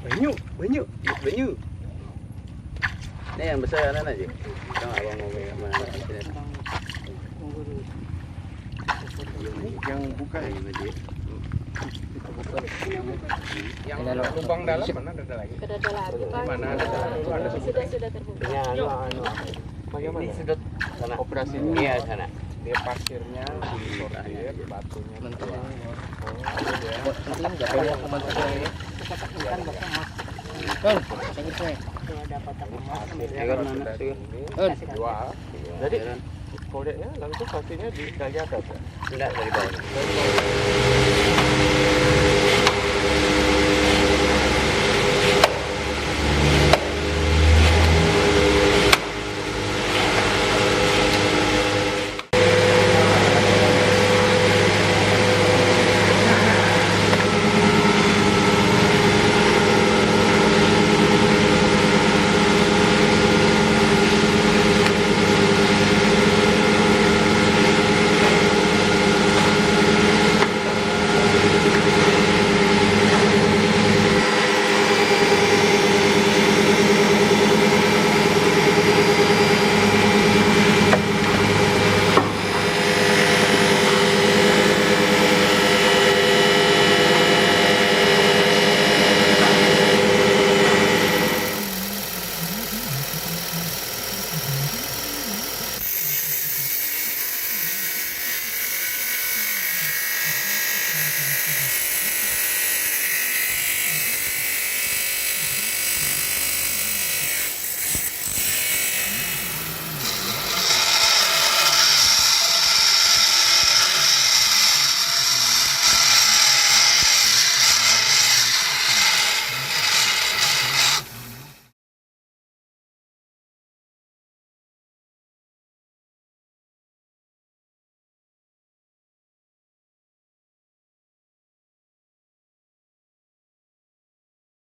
Banyu, banyu, banyu. Ini yang besar aja. Kita abang mau pegang mana? Yang buka ini dia. Yang lubang dalam mana ada lagi? Ada lagi Pak. Mana ada itu ada Sudah terbuka. Bagaimana? Ini sudah sana operasinya. Iya sana. Dia pasirnya disortir, batunya mentul. Jadi kodeknya langsung pastinya di dari atas ya? Tidak, dari bawah.